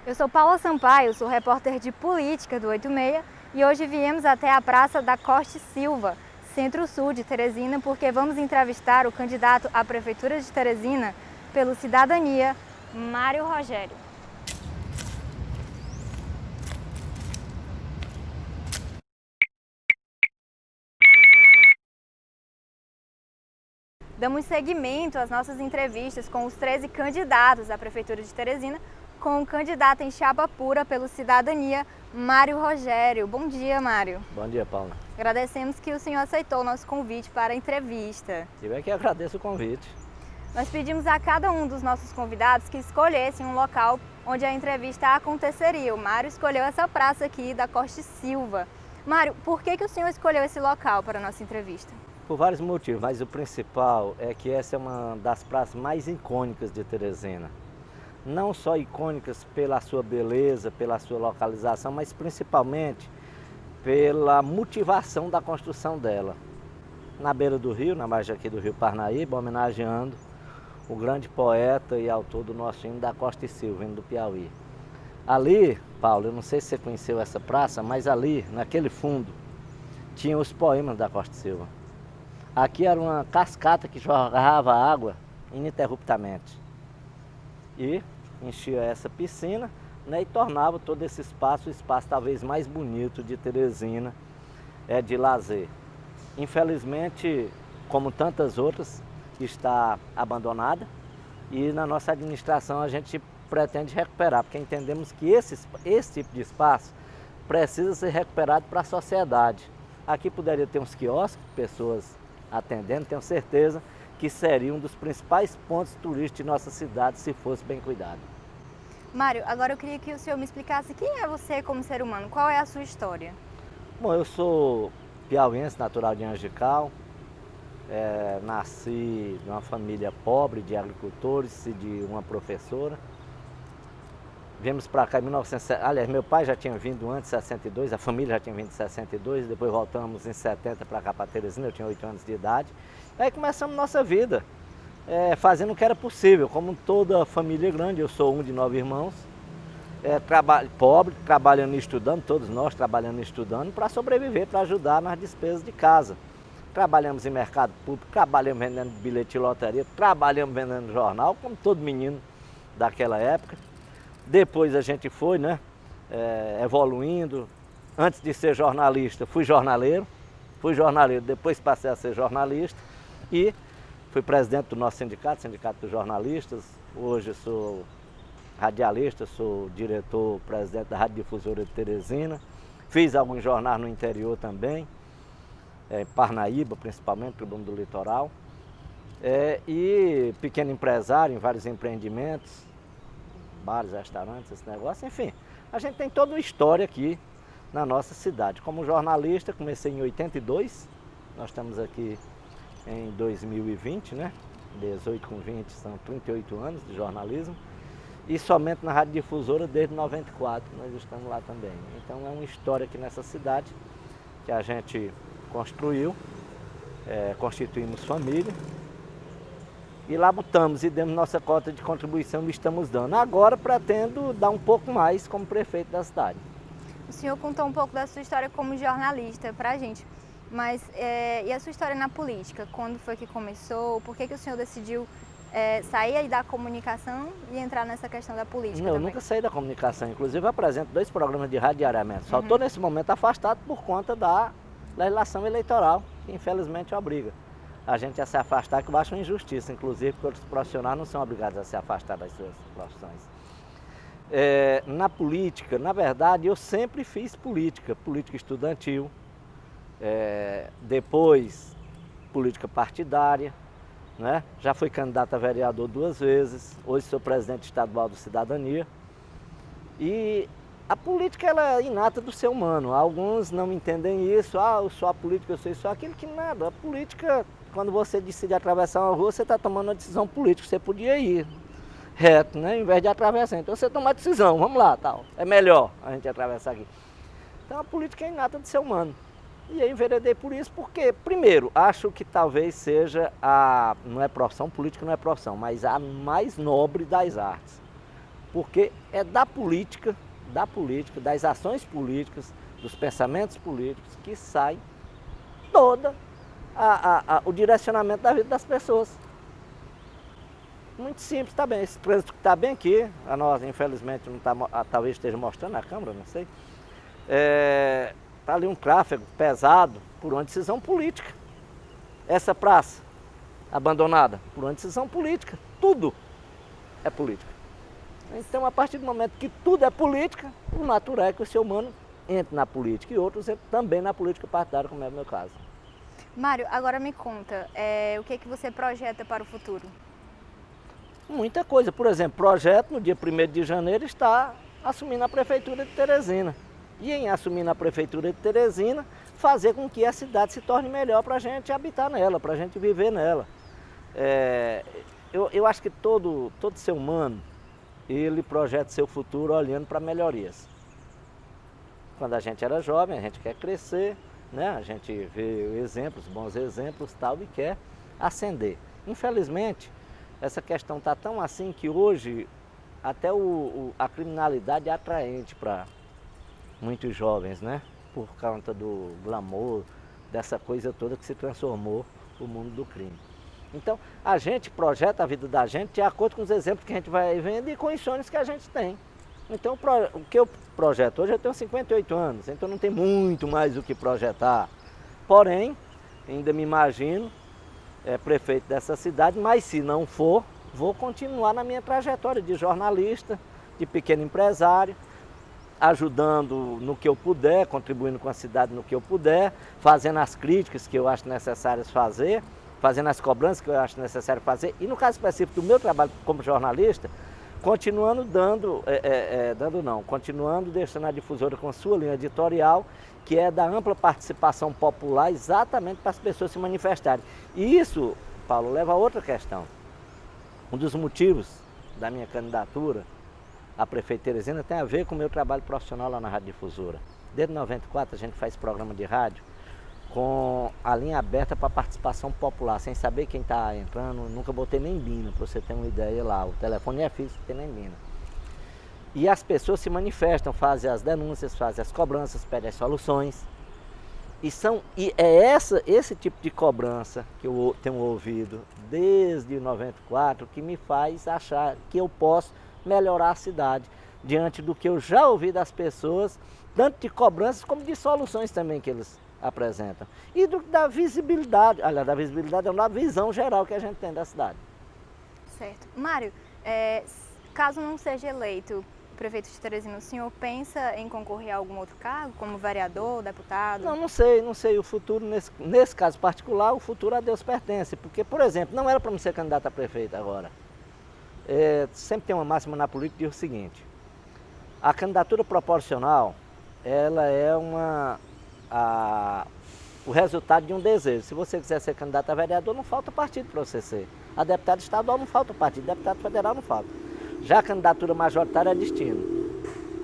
Eu sou Paula Sampaio, sou repórter de política do 86 e hoje viemos até a Praça da Costa Silva, centro-sul de Teresina, porque vamos entrevistar o candidato à Prefeitura de Teresina pelo Cidadania, Mário Rogério. Damos seguimento às nossas entrevistas com os 13 candidatos à Prefeitura de Teresina, com o candidato em chapa pura pelo Cidadania, Mário Rogério. Bom dia, Mário. Bom dia, Paula. Agradecemos que o senhor aceitou o nosso convite para a entrevista. Eu é que agradeço o convite. Nós pedimos a cada um dos nossos convidados que escolhessem um local onde a entrevista aconteceria. O Mário escolheu essa praça aqui da Costa Silva. Mário, por que o senhor escolheu esse local para a nossa entrevista? Por vários motivos, mas o principal é que essa é uma das praças mais icônicas de Teresina. Não só icônicas pela sua beleza, pela sua localização, mas principalmente pela motivação da construção dela. Na beira do rio, na margem aqui do rio Parnaíba, homenageando o grande poeta e autor do nosso hino da Costa e Silva, hino do Piauí. Ali, Paulo, eu não sei se você conheceu essa praça, mas ali, naquele fundo, tinha os poemas da Costa e Silva. Aqui era uma cascata que jogava água ininterruptamente e enchia essa piscina, né, e tornava todo esse espaço o espaço talvez mais bonito de Teresina, de lazer. Infelizmente, como tantas outras, está abandonada e na nossa administração a gente pretende recuperar, porque entendemos que esse tipo de espaço precisa ser recuperado para a sociedade. Aqui poderia ter uns quiosques, pessoas atendendo, tenho certeza que seria um dos principais pontos turísticos de nossa cidade se fosse bem cuidado. Mário, agora eu queria que o senhor me explicasse quem é você como ser humano, qual é a sua história? Bom, eu sou piauiense, natural de Angical, nasci numa família pobre de agricultores e de uma professora. Viemos para cá em 1960, aliás, meu pai já tinha vindo antes de 62, a família já tinha vindo em 62, depois voltamos em 70 para cá, para Teresina, eu tinha 8 anos de idade. Aí começamos nossa vida, fazendo o que era possível, como toda família grande, eu sou um de 9 irmãos, pobre, trabalhando e estudando, todos nós trabalhando e estudando, para sobreviver, para ajudar nas despesas de casa. Trabalhamos em mercado público, trabalhamos vendendo bilhete de loteria, trabalhamos vendendo jornal, como todo menino daquela época. Depois a gente foi, evoluindo. Antes de ser jornalista, fui jornaleiro, depois passei a ser jornalista e fui presidente do nosso sindicato, Sindicato dos Jornalistas. Hoje sou radialista, sou diretor, presidente da Rádio Difusora de Teresina. Fiz alguns jornais no interior também, Parnaíba principalmente, Tribuna do Litoral. E pequeno empresário em vários empreendimentos, bares, restaurantes, esse negócio, enfim. A gente tem toda uma história aqui na nossa cidade. Como jornalista, comecei em 82, nós estamos aqui em 2020, 18 com 20 são 38 anos de jornalismo. E somente na Rádio Difusora desde 94, nós estamos lá também. Então é uma história aqui nessa cidade que a gente construiu, constituímos família. E lá botamos e demos nossa cota de contribuição e estamos dando. Agora pretendo dar um pouco mais como prefeito da cidade. O senhor contou um pouco da sua história como jornalista para a gente, mas e a sua história na política? Quando foi que começou? Por que o senhor decidiu sair aí da comunicação e entrar nessa questão da política? Não, eu nunca saí da comunicação. Inclusive eu apresento 2 programas de rádio diariamente. Só estou nesse momento afastado por conta da legislação eleitoral, que infelizmente obriga a gente a se afastar, que eu acho uma injustiça, inclusive porque outros profissionais não são obrigados a se afastar das suas profissões. Na política, na verdade, eu sempre fiz política estudantil, depois política partidária, já fui candidato a vereador 2 vezes, hoje sou presidente estadual do Cidadania. E a política ela é inata do ser humano, alguns não entendem isso, eu sou a política, eu sou isso, aquilo, que nada. A política, quando você decide atravessar uma rua, você está tomando uma decisão política, você podia ir reto, em vez de atravessar. Então você toma uma decisão, vamos lá, tal. É melhor a gente atravessar aqui. Então a política é inata do ser humano. E eu enveredei por isso porque, primeiro, acho que talvez seja não é profissão, política não é profissão, mas a mais nobre das artes. porque é da política, das ações políticas, dos pensamentos políticos que sai todo o direcionamento da vida das pessoas. Muito simples, está bem. Esse trânsito que está bem aqui, a nós infelizmente não tá, talvez esteja mostrando na câmera, não sei. Está ali um tráfego pesado por uma decisão política. Essa praça abandonada por uma decisão política. Tudo é política. Então, a partir do momento que tudo é política, o natural é que o ser humano entre na política e outros entram também na política partidária, como é o meu caso. Mário, agora me conta, o que você projeta para o futuro? Muita coisa. Por exemplo, projeto no dia 1º de janeiro está assumindo a Prefeitura de Teresina. E em assumindo a Prefeitura de Teresina, fazer com que a cidade se torne melhor para a gente habitar nela, para a gente viver nela. Eu acho que todo ser humano, ele projeta seu futuro olhando para melhorias. Quando a gente era jovem, a gente quer crescer, né? A gente vê exemplos, bons exemplos tal, e quer ascender. Infelizmente, essa questão está tão assim que hoje até a criminalidade é atraente para muitos jovens, né? Por conta do glamour, dessa coisa toda que se transformou o mundo do crime. Então, a gente projeta a vida da gente de acordo com os exemplos que a gente vai vendo e com os sonhos que a gente tem. Então, o que eu projeto hoje, eu tenho 58 anos, então não tem muito mais o que projetar. Porém, ainda me imagino prefeito dessa cidade, mas se não for, vou continuar na minha trajetória de jornalista, de pequeno empresário, ajudando no que eu puder, contribuindo com a cidade no que eu puder, fazendo as críticas que eu acho necessárias fazer, fazendo as cobranças que eu acho necessário fazer, e no caso específico do meu trabalho como jornalista, continuando continuando deixando a difusora com sua linha editorial, que é da ampla participação popular, exatamente para as pessoas se manifestarem. E isso, Paulo, leva a outra questão. Um dos motivos da minha candidatura a prefeito de Teresina tem a ver com o meu trabalho profissional lá na Rádio Difusora. Desde 94 a gente faz programa de rádio com a linha aberta para participação popular, sem saber quem está entrando, nunca botei nem bina, para você ter uma ideia lá. O telefone é fixo, não tem nem bina. E as pessoas se manifestam, fazem as denúncias, fazem as cobranças, pedem as soluções. E é esse tipo de cobrança que eu tenho ouvido desde 94 que me faz achar que eu posso melhorar a cidade, diante do que eu já ouvi das pessoas, tanto de cobranças como de soluções também que eles apresentam. E da visibilidade, aliás, da visibilidade é uma visão geral que a gente tem da cidade. Certo. Mário, caso não seja eleito prefeito de Teresina, o senhor pensa em concorrer a algum outro cargo, como vereador, deputado? Não sei. O futuro, nesse caso particular, o futuro a Deus pertence. Porque, por exemplo, não era para me ser candidato a prefeito agora. Sempre tem uma máxima na política que diz o seguinte: a candidatura proporcional, ela é o resultado de um desejo. Se você quiser ser candidato a vereador, não falta partido para você ser. A deputado estadual não falta partido, deputado federal não falta. Já a candidatura majoritária é destino.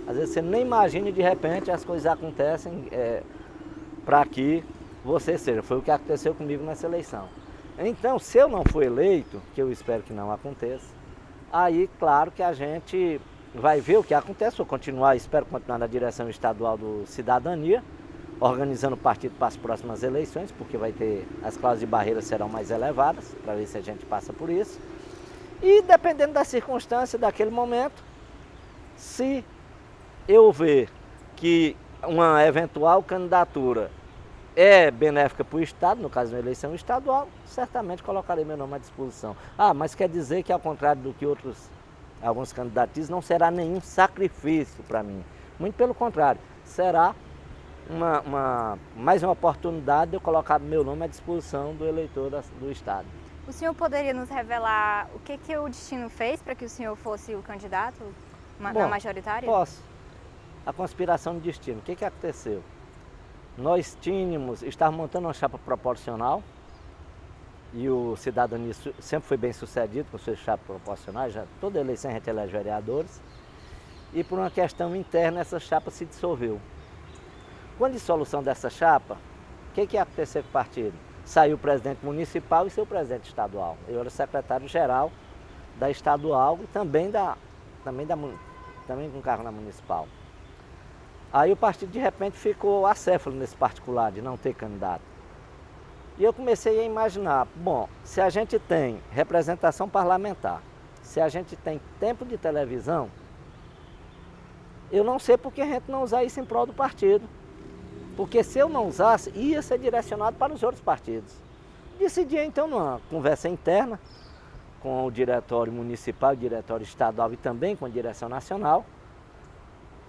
Às vezes você nem imagina e de repente as coisas acontecem para que você seja. Foi o que aconteceu comigo nessa eleição. Então, se eu não for eleito, que eu espero que não aconteça, aí claro que a gente vai ver o que acontece. Espero continuar na direção estadual do Cidadania, organizando o partido para as próximas eleições, porque as cláusulas de barreira serão mais elevadas, para ver se a gente passa por isso. E dependendo da circunstância daquele momento, se eu ver que uma eventual candidatura é benéfica para o Estado, no caso de uma eleição estadual, certamente colocarei meu nome à disposição. Mas quer dizer que, ao contrário do que alguns candidatos dizem, não será nenhum sacrifício para mim. Muito pelo contrário, será mais uma oportunidade de eu colocar meu nome à disposição do eleitor do Estado. O senhor poderia nos revelar o que o destino fez para que o senhor fosse o candidato na majoritária? Posso. A conspiração de destino. O que aconteceu? Nós estávamos montando uma chapa proporcional e o Cidadania sempre foi bem sucedido com suas chapas proporcionais, toda eleição a gente elege vereadores, e por uma questão interna essa chapa se dissolveu. Com a dissolução dessa chapa, o que aconteceu com o partido? Saiu o presidente municipal e seu presidente estadual. Eu era secretário-geral da estadual e também da também com cargo na municipal. Aí o partido de repente ficou acéfalo nesse particular de não ter candidato. E eu comecei a imaginar, bom, se a gente tem representação parlamentar, se a gente tem tempo de televisão, eu não sei por que a gente não usar isso em prol do partido. Porque se eu não usasse, ia ser direcionado para os outros partidos. Decidi então numa conversa interna com o diretório municipal, o diretório estadual e também com a direção nacional,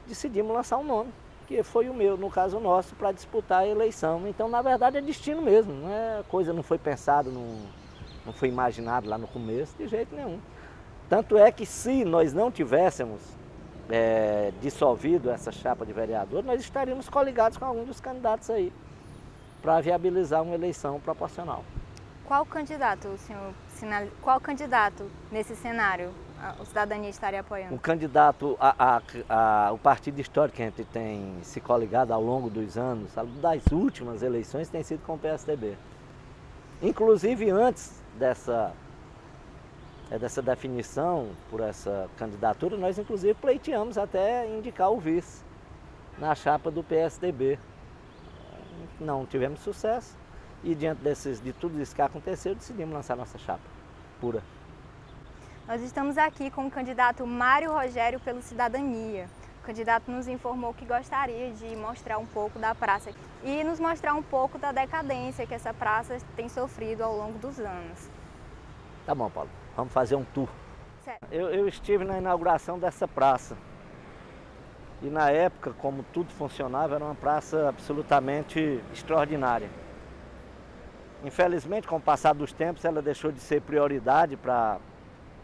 decidimos lançar um nome, que foi o meu, no caso nosso, para disputar a eleição. Então, na verdade, é destino mesmo, não é coisa, não foi pensado, não foi imaginado lá no começo, de jeito nenhum. Tanto é que se nós não tivéssemos dissolvido essa chapa de vereador, nós estaríamos coligados com algum dos candidatos aí, para viabilizar uma eleição proporcional. Qual candidato, qual candidato nesse cenário a cidadania estaria apoiando? O candidato, o partido histórico que a gente tem se coligado ao longo dos anos, das últimas eleições, tem sido com o PSDB. Inclusive antes dessa definição por essa candidatura, nós inclusive pleiteamos até indicar o vice na chapa do PSDB. Não tivemos sucesso e diante de tudo isso que aconteceu, decidimos lançar nossa chapa pura. Nós estamos aqui com o candidato Mário Rogério pelo Cidadania. O candidato nos informou que gostaria de mostrar um pouco da praça e nos mostrar um pouco da decadência que essa praça tem sofrido ao longo dos anos. Tá bom, Paulo. Vamos fazer um tour. Certo. Eu estive na inauguração dessa praça. E na época, como tudo funcionava, era uma praça absolutamente extraordinária. Infelizmente, com o passar dos tempos, ela deixou de ser prioridade para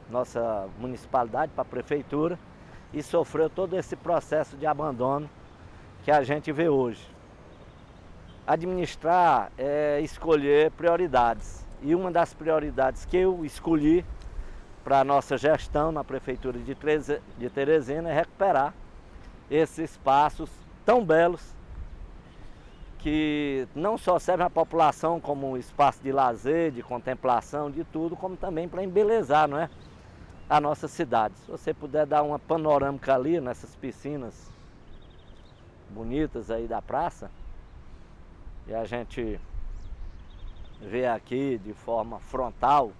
nossa municipalidade, para a prefeitura, e sofreu todo esse processo de abandono que a gente vê hoje. Administrar é escolher prioridades. E uma das prioridades que eu escolhi para a nossa gestão na Prefeitura de Teresina é recuperar esses espaços tão belos que não só servem à população como espaço de lazer, de contemplação, de tudo, como também para embelezar, não é, a nossa cidade. Se você puder dar uma panorâmica ali nessas piscinas bonitas aí da praça, e a gente vê aqui de forma frontal,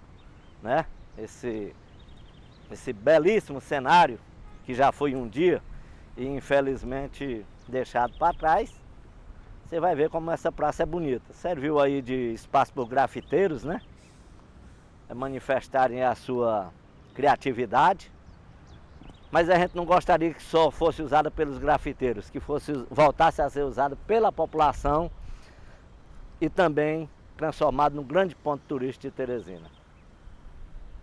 né, esse belíssimo cenário que já foi um dia e infelizmente deixado para trás. Você vai ver como essa praça é bonita. Serviu aí de espaço para os grafiteiros, né, manifestarem a sua criatividade, mas a gente não gostaria que só fosse usada pelos grafiteiros, que voltasse a ser usada pela população e também transformado num grande ponto turístico de Teresina.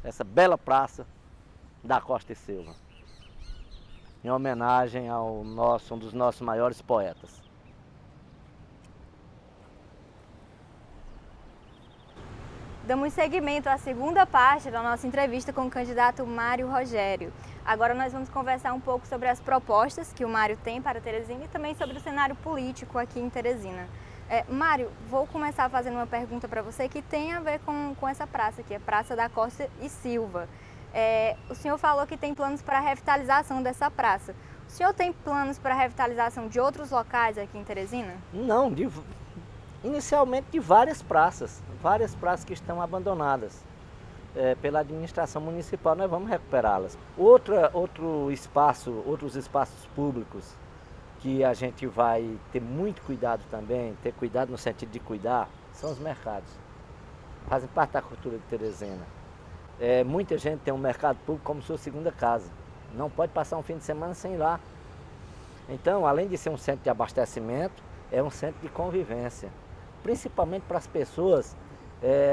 Essa bela praça da Costa e Silva, em homenagem ao um dos nossos maiores poetas. Damos seguimento à segunda parte da nossa entrevista com o candidato Mário Rogério. Agora nós vamos conversar um pouco sobre as propostas que o Mário tem para Teresina e também sobre o cenário político aqui em Teresina. Mário, vou começar fazendo uma pergunta para você que tem a ver com essa praça aqui, a Praça da Costa e Silva. O senhor falou que tem planos para a revitalização dessa praça. O senhor tem planos para a revitalização de outros locais aqui em Teresina? Não, inicialmente de várias praças que estão abandonadas pela administração municipal. Nós vamos recuperá-las. Outros espaços públicos que a gente vai ter muito cuidado também, ter cuidado no sentido de cuidar, são os mercados. Fazem parte da cultura de Teresina. Muita gente tem um mercado público como sua segunda casa. Não pode passar um fim de semana sem ir lá. Então, além de ser um centro de abastecimento, é um centro de convivência. Principalmente para as pessoas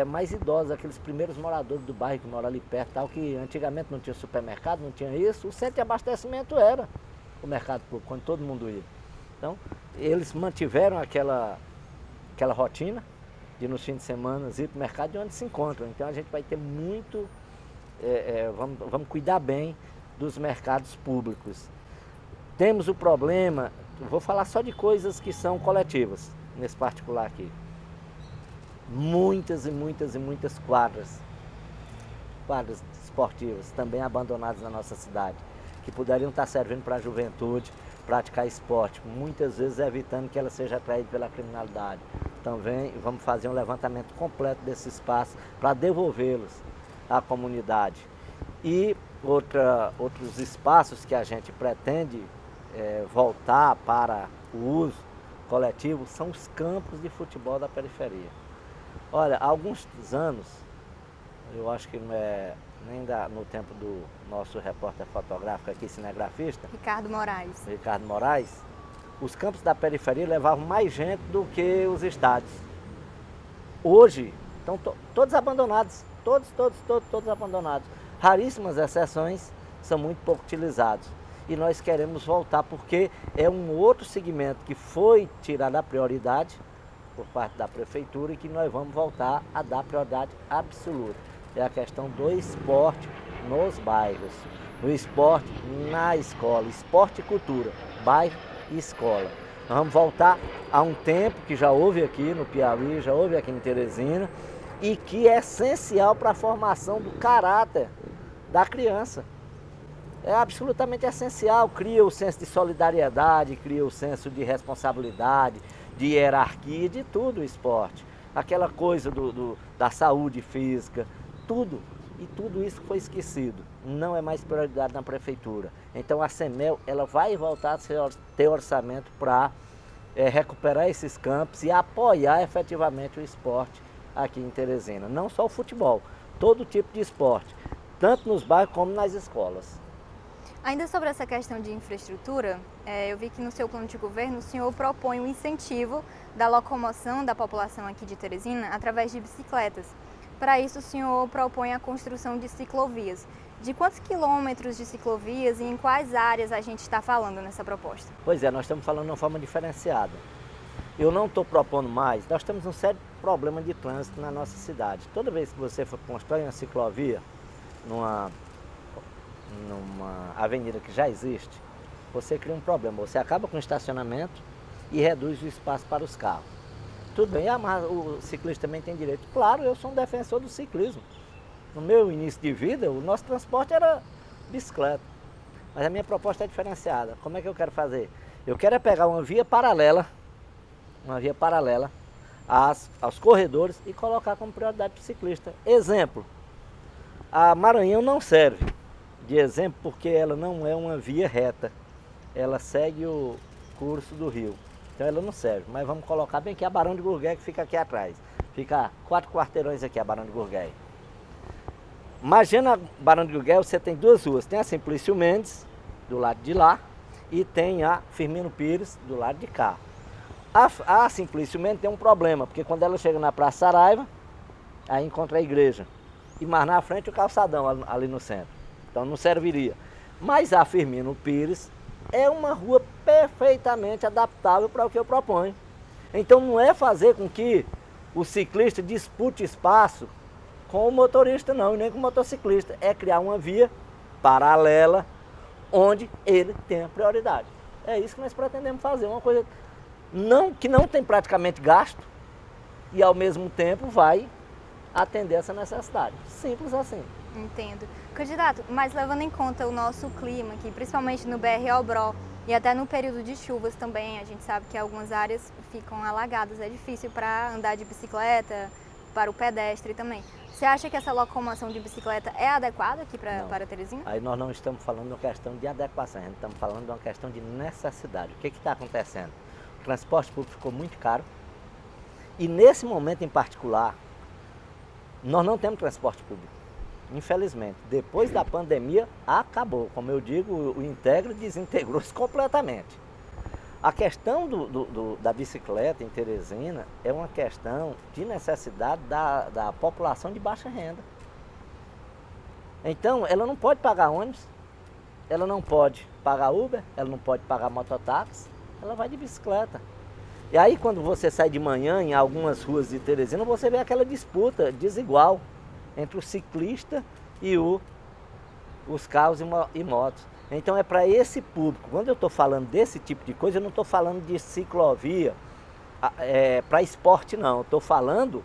mais idosas, aqueles primeiros moradores do bairro que moram ali perto, tal, que antigamente não tinha supermercado, não tinha isso. O centro de abastecimento era o mercado público, quando todo mundo ia. Então, eles mantiveram aquela rotina de nos fins de semana ir para o mercado de onde se encontram. Então a gente vai ter muito, vamos cuidar bem dos mercados públicos. Temos o problema, vou falar só de coisas que são coletivas, nesse particular aqui. Muitas quadras esportivas também abandonadas na nossa cidade, que poderiam estar servindo para a juventude praticar esporte, muitas vezes evitando que ela seja atraída pela criminalidade. Também vamos fazer um levantamento completo desses espaços para devolvê-los à comunidade. E outros espaços que a gente pretende voltar para o uso coletivo são os campos de futebol da periferia. Olha, há alguns anos, eu acho que não é nem no tempo do nosso repórter fotográfico aqui, cinegrafista, Ricardo Moraes, os campos da periferia levavam mais gente do que os estádios. Hoje, estão todos abandonados, todos abandonados. Raríssimas exceções são muito pouco utilizados. E nós queremos voltar porque é um outro segmento que foi tirado a prioridade por parte da prefeitura e que nós vamos voltar a dar prioridade absoluta. É a questão do esporte nos bairros, do esporte na escola, esporte e cultura, bairro e escola. Nós vamos voltar a um tempo que já houve aqui no Piauí, já houve aqui em Teresina e que é essencial para a formação do caráter da criança. É absolutamente essencial, cria o senso de solidariedade, cria o senso de responsabilidade, de hierarquia, de tudo o esporte. Aquela coisa da saúde física, tudo. E tudo isso foi esquecido. Não é mais prioridade na prefeitura. Então a CEMEL ela vai voltar a ter orçamento para recuperar esses campos e apoiar efetivamente o esporte aqui em Teresina. Não só o futebol, todo tipo de esporte, tanto nos bairros como nas escolas. Ainda sobre essa questão de infraestrutura, eu vi que no seu plano de governo o senhor propõe um incentivo da locomoção da população aqui de Teresina através de bicicletas. Para isso, o senhor propõe a construção de ciclovias. De quantos quilômetros de ciclovias e em quais áreas a gente está falando nessa proposta? Pois é, nós estamos falando de uma forma diferenciada. Eu não estou propondo mais, nós temos um sério problema de trânsito na nossa cidade. Toda vez que você for construir uma ciclovia numa avenida que já existe, você cria um problema. Você acaba com o estacionamento e reduz o espaço para os carros. Tudo bem, mas o ciclista também tem direito. Claro, eu sou um defensor do ciclismo. No meu início de vida, o nosso transporte era bicicleta. Mas a minha proposta é diferenciada. Como é que eu quero fazer? Eu quero pegar uma via paralela aos corredores e colocar como prioridade para o ciclista. Exemplo, a Maranhão não serve de exemplo porque ela não é uma via reta. Ela segue o curso do rio. Então ela não serve, mas vamos colocar bem aqui a Barão de Gurgué, que fica aqui atrás. Fica 4 quarteirões aqui a Barão de Gurgué. Imagina a Barão de Gurgué, você tem duas ruas. Tem a Simplício Mendes, do lado de lá, e tem a Firmino Pires, do lado de cá. A Simplício Mendes tem um problema, porque quando ela chega na Praça Saraiva, aí encontra a igreja. E mais na frente o calçadão ali no centro. Então não serviria. Mas a Firmino Pires é uma rua perfeitamente adaptável para o que eu proponho. Então não é fazer com que o ciclista dispute espaço com o motorista não, e nem com o motociclista. É criar uma via paralela onde ele tenha prioridade. É isso que nós pretendemos fazer, uma coisa que não tem praticamente gasto e ao mesmo tempo vai atender essa necessidade. Simples assim. Entendo. Candidato, mas levando em conta o nosso clima aqui, principalmente no BR-Obró e até no período de chuvas também, a gente sabe que algumas áreas ficam alagadas, é difícil para andar de bicicleta, para o pedestre também. Você acha que essa locomoção de bicicleta é adequada aqui para Teresina? Aí nós não estamos falando de uma questão de adequação, a gente estamos falando de uma questão de necessidade. O que está acontecendo? O transporte público ficou muito caro e nesse momento em particular, nós não temos transporte público. Infelizmente, depois da pandemia, acabou. Como eu digo, o Integra desintegrou-se completamente. A questão da bicicleta em Teresina é uma questão de necessidade da população de baixa renda. Então, ela não pode pagar ônibus, ela não pode pagar Uber, ela não pode pagar mototáxi, ela vai de bicicleta. E aí, quando você sai de manhã em algumas ruas de Teresina, você vê aquela disputa desigual entre o ciclista e os carros e motos. Então é para esse público. Quando eu estou falando desse tipo de coisa, eu não estou falando de ciclovia para esporte não. Eu estou falando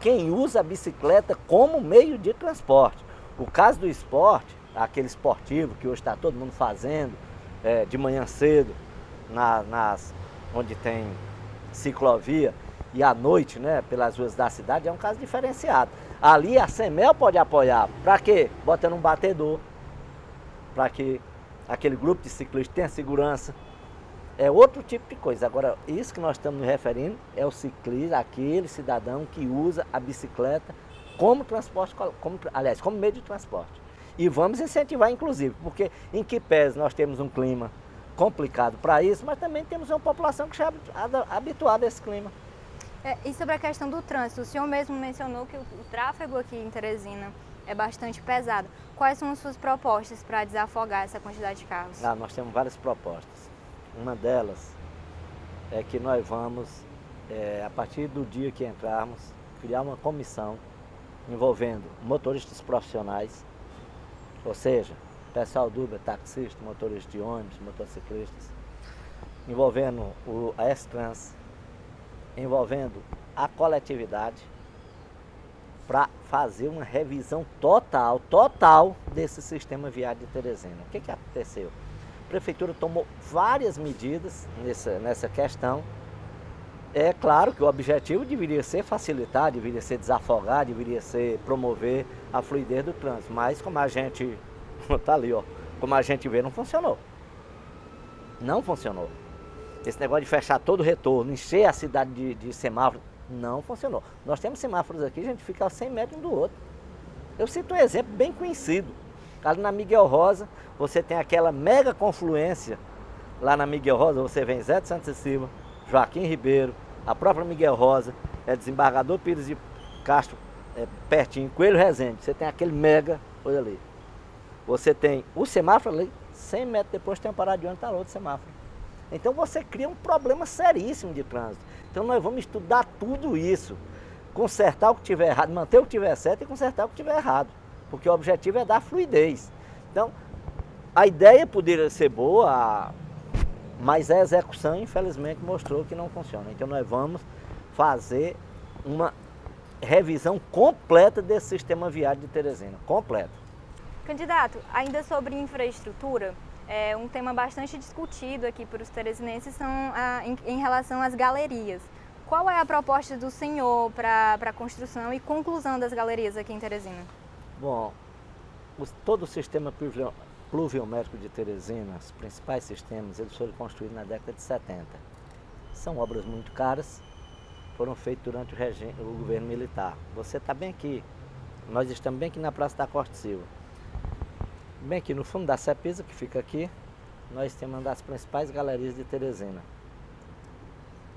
quem usa a bicicleta como meio de transporte. O caso do esporte, aquele esportivo que hoje está todo mundo fazendo, de manhã cedo, onde tem ciclovia, e à noite, né, pelas ruas da cidade, é um caso diferenciado. Ali a CEMEL pode apoiar. Para quê? Botando um batedor, para que aquele grupo de ciclistas tenha segurança. É outro tipo de coisa. Agora, isso que nós estamos nos referindo é o ciclista, aquele cidadão que usa a bicicleta como transporte, como meio de transporte. E vamos incentivar, inclusive, porque em que pese nós temos um clima complicado para isso, mas também temos uma população que já é habituada a esse clima. E sobre a questão do trânsito, o senhor mesmo mencionou que o tráfego aqui em Teresina é bastante pesado. Quais são as suas propostas para desafogar essa quantidade de carros? Nós temos várias propostas. Uma delas é que nós vamos, a partir do dia que entrarmos, criar uma comissão envolvendo motoristas profissionais, ou seja, pessoal do Uber, taxista, motoristas de ônibus, motociclistas, envolvendo a S-Trans, envolvendo a coletividade, para fazer uma revisão total desse sistema viário de Teresina. O que aconteceu? A Prefeitura tomou várias medidas nessa questão. É claro que o objetivo deveria ser facilitar, deveria ser desafogar, deveria ser promover a fluidez do trânsito, mas como a gente tá ali, como a gente vê, não funcionou. Não funcionou. Esse negócio de fechar todo o retorno, encher a cidade de semáforo, não funcionou. Nós temos semáforos aqui, a gente fica a 100 metros um do outro. Eu cito um exemplo bem conhecido. Ali na Miguel Rosa, você tem aquela mega confluência. Lá na Miguel Rosa, você vem Zé de Santa Cecília, Joaquim Ribeiro, a própria Miguel Rosa, Desembargador Pires de Castro, pertinho, Coelho Resende. Você tem aquele mega, olha ali. Você tem o semáforo ali, 100 metros depois tem uma parada de ônibus, está outro semáforo. Então você cria um problema seríssimo de trânsito. Então nós vamos estudar tudo isso, consertar o que tiver errado, manter o que tiver certo e consertar o que tiver errado, porque o objetivo é dar fluidez. Então, a ideia poderia ser boa, mas a execução, infelizmente, mostrou que não funciona. Então nós vamos fazer uma revisão completa desse sistema viário de Teresina, completa. Candidato, ainda sobre infraestrutura, um tema bastante discutido aqui para os teresinenses em relação às galerias. Qual é a proposta do senhor para a construção e conclusão das galerias aqui em Teresina? Bom, todo o sistema pluviométrico de Teresina, os principais sistemas, eles foram construídos na década de 70. São obras muito caras, foram feitas durante o governo militar. Você está bem aqui, nós estamos bem aqui na Praça da Costa Silva. Bem aqui no fundo da Cepisa, que fica aqui, nós temos uma das principais galerias de Teresina,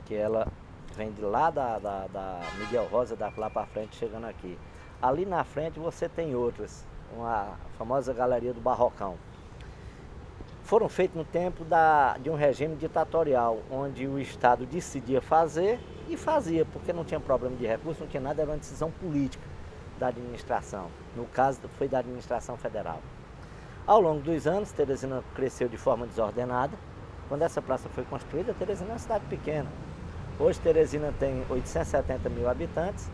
que ela vem de lá da Miguel Rosa, lá para frente, chegando aqui. Ali na frente você tem outras, uma famosa galeria do Barrocão. Foram feitas no tempo de um regime ditatorial, onde o Estado decidia fazer e fazia, porque não tinha problema de recurso, não tinha nada, era uma decisão política da administração. No caso, foi da administração federal. Ao longo dos anos, Teresina cresceu de forma desordenada. Quando essa praça foi construída, Teresina é uma cidade pequena. Hoje, Teresina tem 870 mil habitantes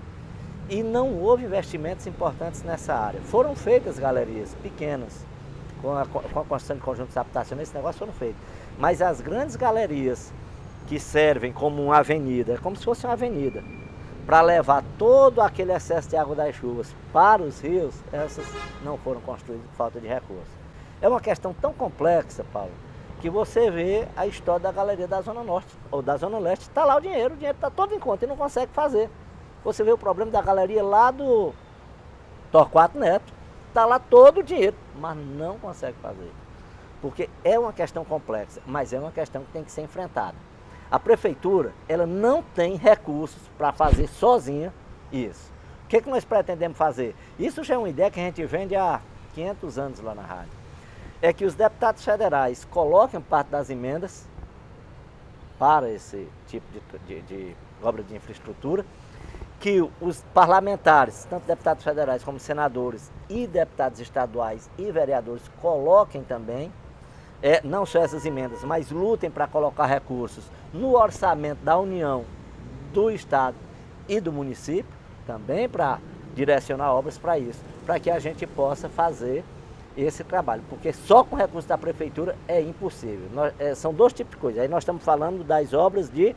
e não houve investimentos importantes nessa área. Foram feitas galerias pequenas, com a construção de conjuntos habitacionais, esse negócio foram feitos. Mas as grandes galerias que servem como uma avenida, é como se fosse uma avenida, para levar todo aquele excesso de água das chuvas para os rios, essas não foram construídas por falta de recursos. É uma questão tão complexa, Paulo, que você vê a história da galeria da Zona Norte ou da Zona Leste, está lá o dinheiro está todo em conta e não consegue fazer. Você vê o problema da galeria lá do Torquato Neto, está lá todo o dinheiro, mas não consegue fazer. Porque é uma questão complexa, mas é uma questão que tem que ser enfrentada. A prefeitura, ela não tem recursos para fazer sozinha isso. O que nós pretendemos fazer? Isso já é uma ideia que a gente vende há 500 anos lá na rádio. É que os deputados federais coloquem parte das emendas para esse tipo de obra de infraestrutura, que os parlamentares, tanto deputados federais como senadores e deputados estaduais e vereadores coloquem também, não só essas emendas, mas lutem para colocar recursos no orçamento da União, do Estado e do município, também para direcionar obras para isso, para que a gente possa fazer esse trabalho, porque só com recursos da prefeitura é impossível. São dois tipos de coisa. Aí nós estamos falando das obras de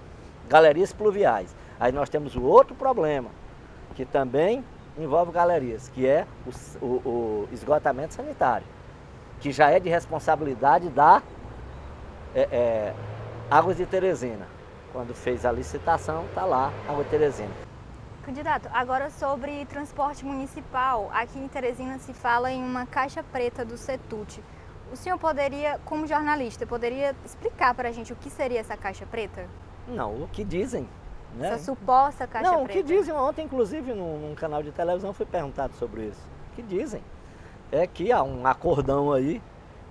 galerias pluviais. Aí nós temos o outro problema, que também envolve galerias, que é o esgotamento sanitário, que já é de responsabilidade da Águas de Teresina. Quando fez a licitação, está lá, Água de Teresina. Candidato, agora sobre transporte municipal, aqui em Teresina se fala em uma caixa preta do CETUT. O senhor poderia, como jornalista, poderia explicar para a gente o que seria essa caixa preta? Não, o que dizem, né? Essa suposta caixa preta. Não, o que dizem ontem, inclusive, num canal de televisão, foi perguntado sobre isso. O que dizem é que há um acordão aí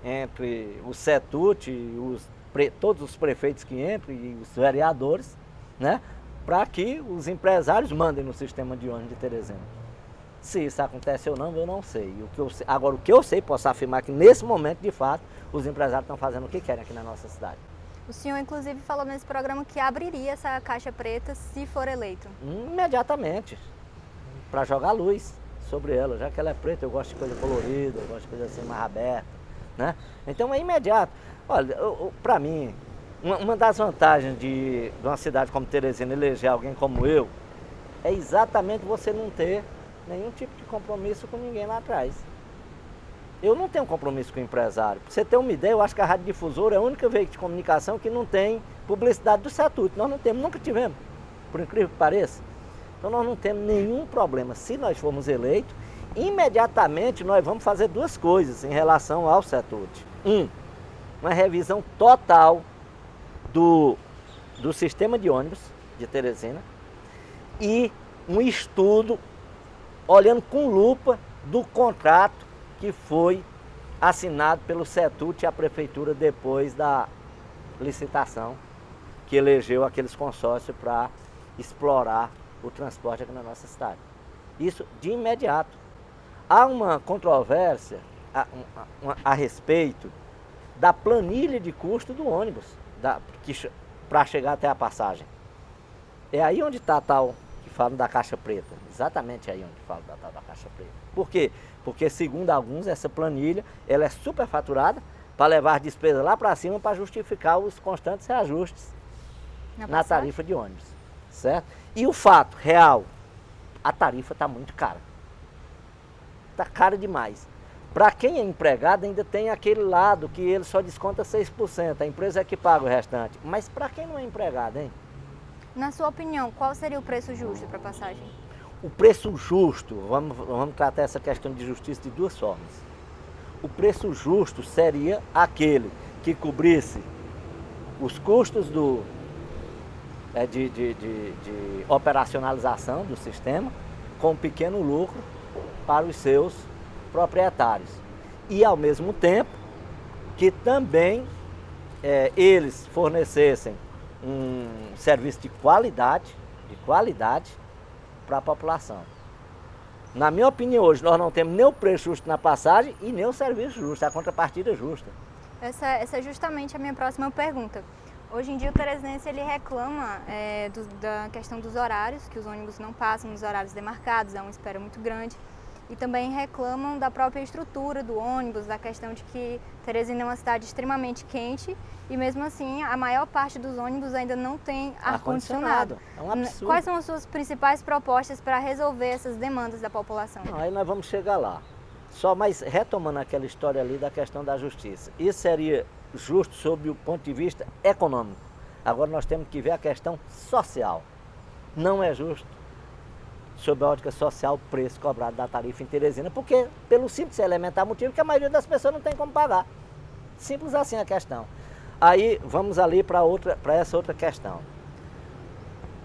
entre o CETUT e todos os prefeitos que entram e os vereadores, né? Para que os empresários mandem no sistema de ônibus de Teresina. Se isso acontece ou não, eu não sei. Agora, o que eu sei, posso afirmar que nesse momento, de fato, os empresários estão fazendo o que querem aqui na nossa cidade. O senhor, inclusive, falou nesse programa que abriria essa caixa preta se for eleito. Imediatamente, para jogar luz sobre ela. Já que ela é preta, eu gosto de coisa colorida, eu gosto de coisa assim mais aberta, né? Então é imediato. Olha, para mim, uma das vantagens de uma cidade como Teresina eleger alguém como eu é exatamente você não ter nenhum tipo de compromisso com ninguém lá atrás. Eu não tenho compromisso com o empresário. Para você ter uma ideia, eu acho que a Rádio Difusora é a única veículo de comunicação que não tem publicidade do CETUT. Nós não temos, nunca tivemos, por incrível que pareça. Então nós não temos nenhum problema. Se nós formos eleitos, imediatamente nós vamos fazer duas coisas em relação ao CETUT. Uma revisão total do sistema de ônibus de Teresina e um estudo olhando com lupa do contrato que foi assinado pelo CETUT e a prefeitura depois da licitação que elegeu aqueles consórcios para explorar o transporte aqui na nossa cidade. Isso de imediato. Há uma controvérsia a respeito da planilha de custo do ônibus para chegar até a passagem. É aí onde está tal que falam da caixa preta. Exatamente aí onde falam da tal da caixa preta. Por quê? Porque, segundo alguns, essa planilha ela é superfaturada para levar as despesas lá para cima para justificar os constantes reajustes na tarifa de ônibus. Certo? E o fato real, a tarifa está muito cara. Está cara demais. Para quem é empregado ainda tem aquele lado que ele só desconta 6%, a empresa é que paga o restante. Mas para quem não é empregado, hein? Na sua opinião, qual seria o preço justo para a passagem? O preço justo, vamos tratar essa questão de justiça de duas formas. O preço justo seria aquele que cobrisse os custos de operacionalização do sistema com um pequeno lucro para os seus proprietários. E ao mesmo tempo que também eles fornecessem um serviço de qualidade para a população. Na minha opinião, hoje nós não temos nem o preço justo na passagem e nem o serviço justo, a contrapartida justa. Essa é justamente a minha próxima pergunta. Hoje em dia o teresinense ele reclama da questão dos horários, que os ônibus não passam nos horários demarcados, há uma espera muito grande. E também reclamam da própria estrutura do ônibus, da questão de que Teresina é uma cidade extremamente quente e mesmo assim a maior parte dos ônibus ainda não tem ar-condicionado. É um absurdo. Quais são as suas principais propostas para resolver essas demandas da população? Não, aí nós vamos chegar lá. Só mais retomando aquela história ali da questão da justiça. Isso seria justo sob o ponto de vista econômico. Agora nós temos que ver a questão social. Não é justo, sob a ótica social, o preço cobrado da tarifa em Teresina, porque pelo simples e elementar motivo que a maioria das pessoas não tem como pagar. Simples assim a questão. Aí vamos ali para essa outra questão.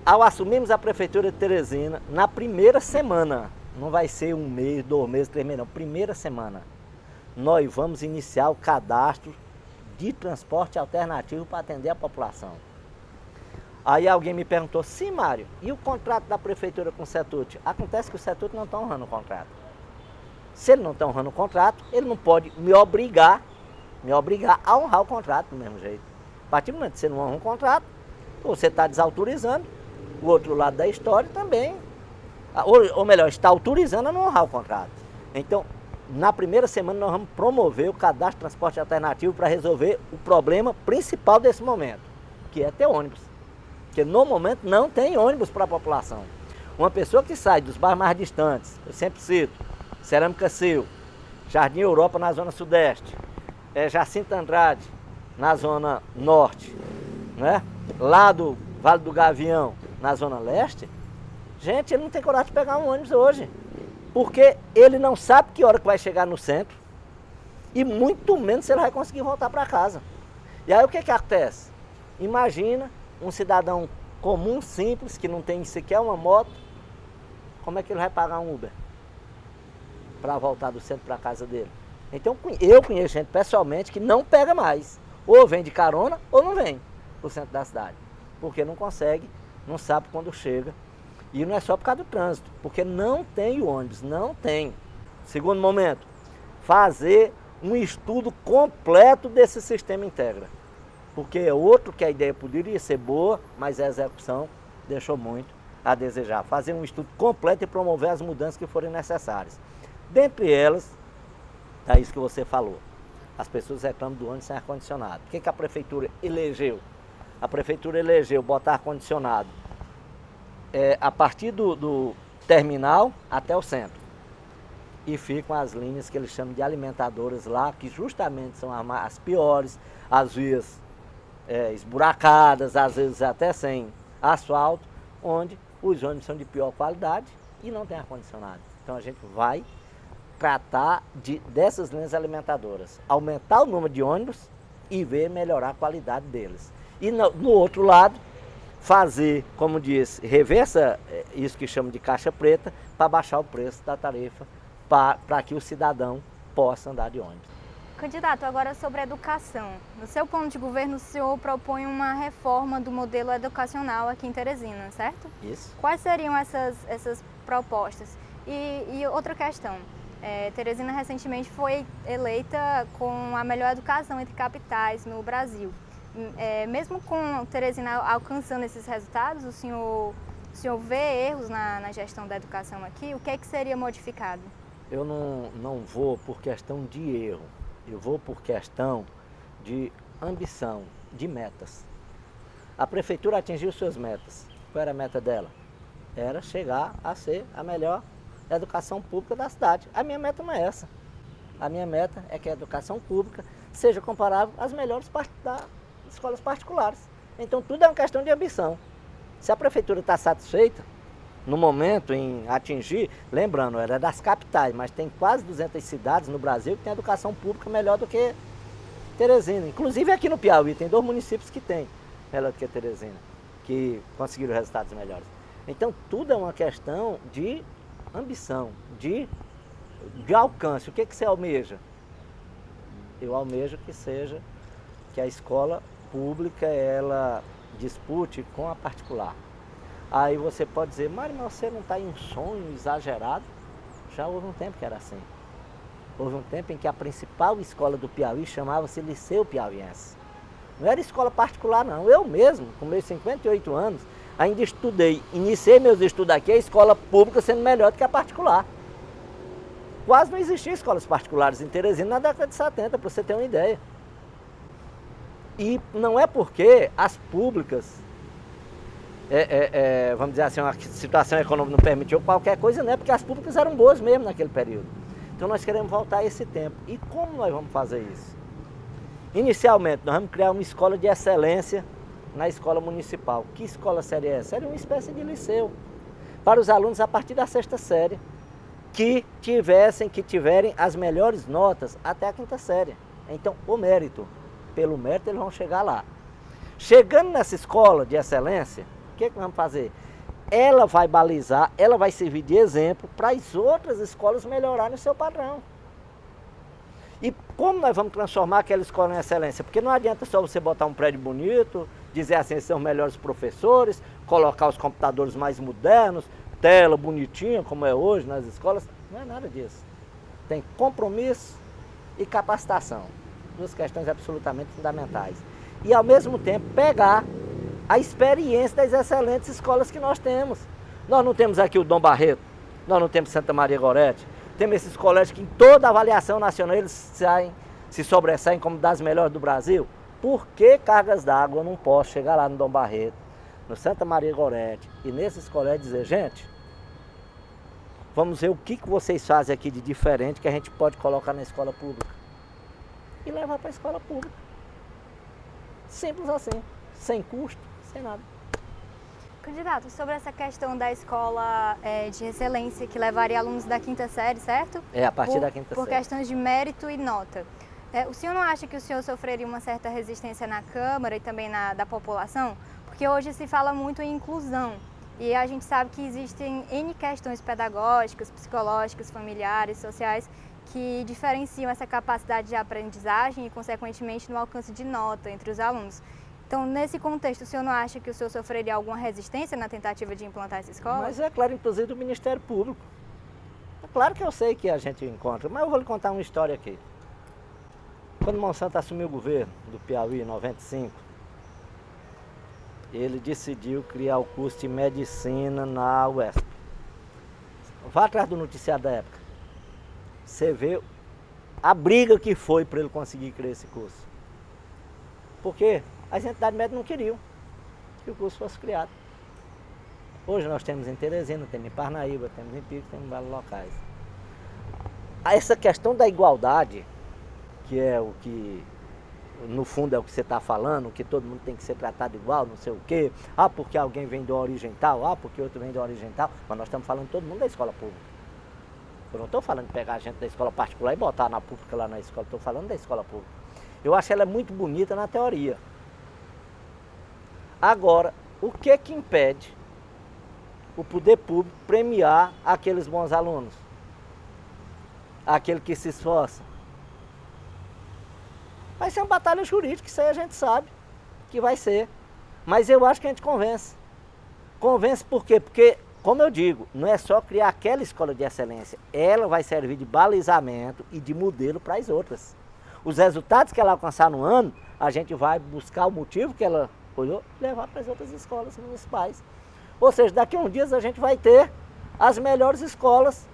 Ao assumirmos a prefeitura de Teresina, na primeira semana, não vai ser 1 mês, 2 meses, 3 meses, não, primeira semana, nós vamos iniciar o cadastro de transporte alternativo para atender a população. Aí alguém me perguntou, sim, Mário, e o contrato da prefeitura com o CETUT? Acontece que o CETUT não está honrando o contrato. Se ele não está honrando o contrato, ele não pode me obrigar a honrar o contrato do mesmo jeito. A partir do momento que você não honra um contrato, você está desautorizando o outro lado da história também, ou melhor, está autorizando a não honrar o contrato. Então, na primeira semana nós vamos promover o cadastro de transporte alternativo para resolver o problema principal desse momento, que é ter ônibus. Porque no momento não tem ônibus para a população. Uma pessoa que sai dos bairros mais distantes, eu sempre cito, Cerâmica Sil, Jardim Europa na zona sudeste, Jacinto Andrade na zona norte, né? Lá do Vale do Gavião na zona leste, gente, ele não tem coragem de pegar um ônibus hoje. Porque ele não sabe que hora que vai chegar no centro e muito menos se ele vai conseguir voltar para casa. E aí o que acontece? Imagina um cidadão comum, simples, que não tem sequer uma moto, como é que ele vai pagar um Uber para voltar do centro para a casa dele? Então eu conheço gente pessoalmente que não pega mais, ou vem de carona ou não vem para o centro da cidade, porque não consegue, não sabe quando chega. E não é só por causa do trânsito, porque não tem o ônibus, não tem. Segundo momento, fazer um estudo completo desse sistema Integra. Porque é outro que a ideia poderia ser boa, mas a execução deixou muito a desejar. Fazer um estudo completo e promover as mudanças que forem necessárias. Dentre elas, é isso que você falou. As pessoas reclamam do ônibus sem ar-condicionado. O que a prefeitura elegeu? A prefeitura elegeu botar ar-condicionado a partir do terminal até o centro. E ficam as linhas que eles chamam de alimentadoras lá, que justamente são as piores, as vias esburacadas, às vezes até sem asfalto, onde os ônibus são de pior qualidade e não tem ar-condicionado. Então a gente vai tratar dessas linhas alimentadoras, aumentar o número de ônibus e ver melhorar a qualidade deles. E no outro lado, fazer, como disse, rever isso que chamam de caixa preta, para baixar o preço da tarifa, para que o cidadão possa andar de ônibus. Candidato, agora sobre a educação. No seu plano de governo, o senhor propõe uma reforma do modelo educacional aqui em Teresina, certo? Isso. Quais seriam essas propostas? E outra questão, Teresina recentemente foi eleita com a melhor educação entre capitais no Brasil. Mesmo com Teresina alcançando esses resultados, o senhor vê erros na gestão da educação aqui? O que é que seria modificado? Eu não vou por questão de erro, eu vou por questão de ambição, de metas. A prefeitura atingiu suas metas. Qual era a meta dela? Era chegar a ser a melhor educação pública da cidade. A minha meta não é essa. A minha meta é que a educação pública seja comparável às melhores escolas particulares. Então tudo é uma questão de ambição. Se a prefeitura está satisfeita no momento em atingir, lembrando, era das capitais, mas tem quase 200 cidades no Brasil que tem educação pública melhor do que Teresina. Inclusive aqui no Piauí tem 2 municípios que tem melhor do que Teresina, que conseguiram resultados melhores. Então tudo é uma questão de ambição, de alcance. O que você almeja? Eu almejo que a escola pública ela dispute com a particular. Aí você pode dizer, Mário, mas você não está em um sonho exagerado? Já houve um tempo que era assim. Houve um tempo em que a principal escola do Piauí chamava-se Liceu Piauiense. Não era escola particular não, eu mesmo, com meus 58 anos, ainda estudei, iniciei meus estudos aqui, a escola pública sendo melhor do que a particular. Quase não existiam escolas particulares em Teresina na década de 70, para você ter uma ideia. E não é porque as públicas, vamos dizer assim, a situação econômica não permitiu qualquer coisa, não é porque as públicas eram boas mesmo naquele período. Então nós queremos voltar a esse tempo. E como nós vamos fazer isso? Inicialmente, nós vamos criar uma escola de excelência na escola municipal. Que escola seria essa? Seria uma espécie de liceu para os alunos a partir da 6ª série que tiverem as melhores notas até a 5ª série. Então, pelo mérito eles vão chegar lá. Chegando nessa escola de excelência, o que nós vamos fazer? Ela vai balizar, ela vai servir de exemplo para as outras escolas melhorarem o seu padrão. E como nós vamos transformar aquela escola em excelência? Porque não adianta só você botar um prédio bonito, dizer assim, esses são os melhores professores, colocar os computadores mais modernos, tela bonitinha, como é hoje nas escolas. Não é nada disso. Tem compromisso e capacitação. 2 questões absolutamente fundamentais. E ao mesmo tempo pegar a experiência das excelentes escolas que nós temos. Nós não temos aqui o Dom Barreto, nós não temos Santa Maria Gorete, Temos esses colégios que em toda avaliação nacional eles se sobressaem como das melhores do Brasil. Por que Cargas d'Água eu não posso chegar lá no Dom Barreto, no Santa Maria Gorete e nesses colégios dizer, gente, vamos ver o que vocês fazem aqui de diferente que a gente pode colocar na escola pública e levar para a escola pública. Simples assim, sem custo, sem nada. Candidato, sobre essa questão da escola de excelência que levaria alunos da quinta série, certo? É, a partir da quinta série. Por questões de mérito e nota. O senhor não acha que o senhor sofreria uma certa resistência na Câmara e também da população? Porque hoje se fala muito em inclusão e a gente sabe que existem N questões pedagógicas, psicológicas, familiares, sociais que diferenciam essa capacidade de aprendizagem e, consequentemente, no alcance de nota entre os alunos. Então, nesse contexto, o senhor não acha que o senhor sofreria alguma resistência na tentativa de implantar essa escola? Mas é claro, inclusive do Ministério Público. É claro que eu sei que a gente encontra, mas eu vou lhe contar uma história aqui. Quando o Monsanto assumiu o governo do Piauí em 95, ele decidiu criar o curso de medicina na UESP. Vá atrás do noticiário da época. Você vê a briga que foi para ele conseguir criar esse curso. Por quê? As entidades médicas não queriam que o curso fosse criado. Hoje nós temos em Teresina, temos em Parnaíba, temos em Pico, temos em vários locais. Essa questão da igualdade, que é o que, no fundo, é o que você está falando, que todo mundo tem que ser tratado igual, não sei o quê. Ah, porque alguém vem de uma origem tal, ah, porque outro vem de uma origem tal. Mas nós estamos falando de todo mundo da escola pública. Eu não estou falando de pegar a gente da escola particular e botar na pública lá na escola, estou falando da escola pública. Eu acho ela muito bonita na teoria. Agora, o que impede o poder público premiar aqueles bons alunos? Aquele que se esforça? Vai ser uma batalha jurídica, isso aí a gente sabe que vai ser. Mas eu acho que a gente convence. Convence por quê? Porque, como eu digo, não é só criar aquela escola de excelência. Ela vai servir de balizamento e de modelo para as outras. Os resultados que ela alcançar no ano, a gente vai buscar o motivo que ela olhou e levar para as outras escolas municipais. Ou seja, daqui a uns dias a gente vai ter as melhores escolas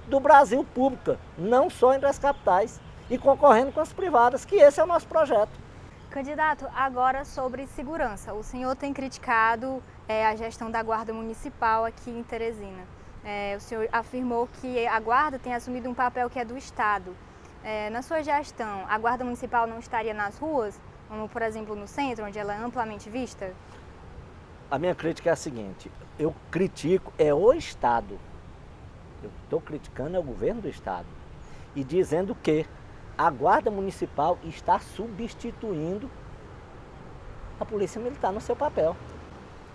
do Brasil pública, não só entre as capitais, e concorrendo com as privadas, que esse é o nosso projeto. Candidato, agora sobre segurança. O senhor tem criticado a gestão da Guarda Municipal aqui em Teresina. O senhor afirmou que a Guarda tem assumido um papel que é do Estado. Na sua gestão, a Guarda Municipal não estaria nas ruas, como por exemplo no centro, onde ela é amplamente vista? A minha crítica é a seguinte, eu critico o Estado. Eu estou criticando o governo do Estado e dizendo que a Guarda Municipal está substituindo a Polícia Militar no seu papel.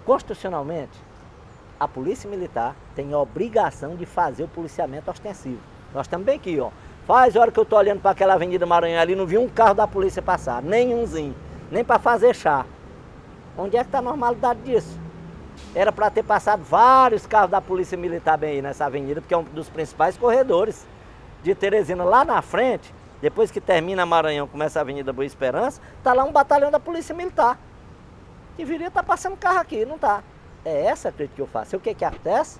Constitucionalmente, a Polícia Militar tem a obrigação de fazer o policiamento ostensivo. Nós estamos bem aqui, ó. Faz hora que eu estou olhando para aquela Avenida Maranhão ali, não vi um carro da polícia passar, nenhumzinho, nem para fazer chá. Onde é que está a normalidade disso? Era para ter passado vários carros da Polícia Militar bem aí nessa avenida, porque é um dos principais corredores de Teresina. Lá na frente, depois que termina a Maranhão, começa a Avenida Boa Esperança, está lá um batalhão da Polícia Militar. Deveria estar passando carro aqui, não está. É essa a crítica que eu faço. E o que acontece?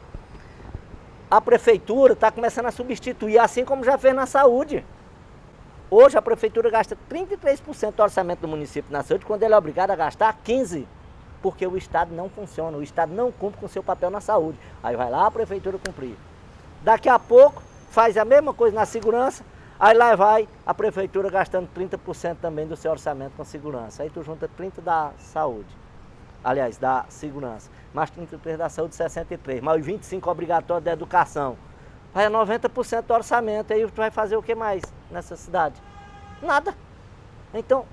A prefeitura está começando a substituir, assim como já fez na saúde. Hoje a prefeitura gasta 33% do orçamento do município na saúde, quando ele é obrigado a gastar 15%. Porque o Estado não funciona, o Estado não cumpre com o seu papel na saúde. Aí vai lá a prefeitura cumprir. Daqui a pouco faz a mesma coisa na segurança, aí lá vai a prefeitura gastando 30% também do seu orçamento com segurança. Aí tu junta 30% da saúde, aliás, da segurança, mais 33% da saúde, 63%, mais 25% obrigatório da educação. Vai a 90% do orçamento, aí tu vai fazer o que mais nessa cidade? Nada. Então,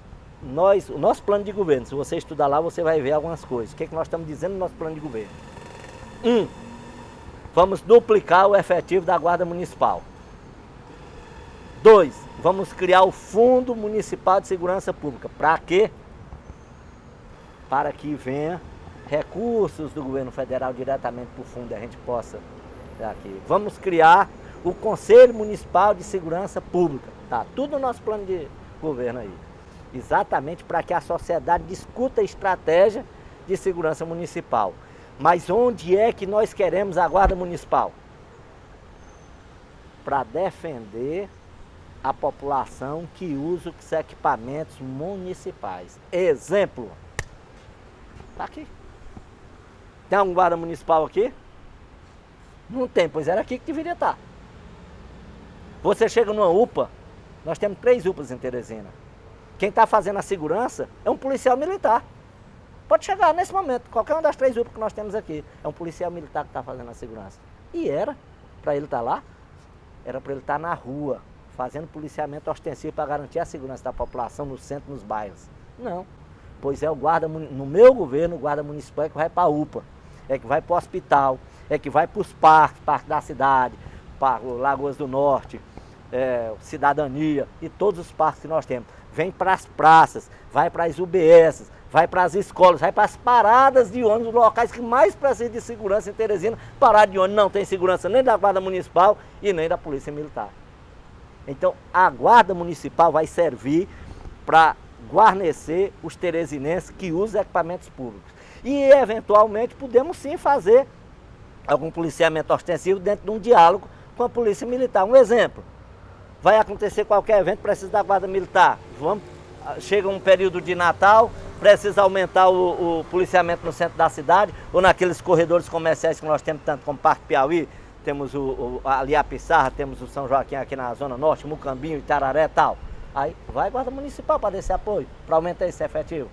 o nosso plano de governo, se você estudar lá, você vai ver algumas coisas. O que nós estamos dizendo no nosso plano de governo? 1. Vamos duplicar o efetivo da Guarda Municipal. 2. Vamos criar o Fundo Municipal de Segurança Pública. Para quê? Para que venha recursos do governo federal diretamente para o fundo e a gente possa aqui. Vamos criar o Conselho Municipal de Segurança Pública. Tá tudo no nosso plano de governo aí. Exatamente para que a sociedade discuta a estratégia de segurança municipal. Mas onde é que nós queremos a Guarda Municipal? para defender a população que usa os equipamentos municipais. Exemplo, está aqui. Tem algum guarda municipal aqui? Não tem, pois era aqui que deveria estar. Você chega numa UPA, nós temos 3 UPAs em Teresina. Quem está fazendo a segurança é um policial militar. Pode chegar nesse momento, qualquer uma das 3 UPAs que nós temos aqui, é um policial militar que está fazendo a segurança. E era para ele estar lá, era para ele estar na rua, fazendo policiamento ostensivo para garantir a segurança da população no centro, nos bairros. Não, pois é o guarda, no meu governo, o guarda municipal é que vai para a UPA, é que vai para o hospital, é que vai para os parques da cidade, para Lagoas do Norte, Cidadania e todos os parques que nós temos. Vem para as praças, vai para as UBSs, vai para as escolas, vai para as paradas de ônibus, locais que mais precisam de segurança em Teresina. Parada de ônibus não tem segurança nem da Guarda Municipal e nem da Polícia Militar. Então, a Guarda Municipal vai servir para guarnecer os teresinenses que usam equipamentos públicos. E, eventualmente, podemos sim fazer algum policiamento ostensivo dentro de um diálogo com a Polícia Militar. Um exemplo, vai acontecer qualquer evento, precisa da Guarda Militar. Chega um período de Natal, precisa aumentar o policiamento no centro da cidade ou naqueles corredores comerciais que nós temos, tanto como Parque Piauí, temos ali a Pissarra, temos o São Joaquim aqui na Zona Norte, Mucambinho, Itararé e tal. Aí vai a Guarda Municipal para dar esse apoio, para aumentar esse efetivo.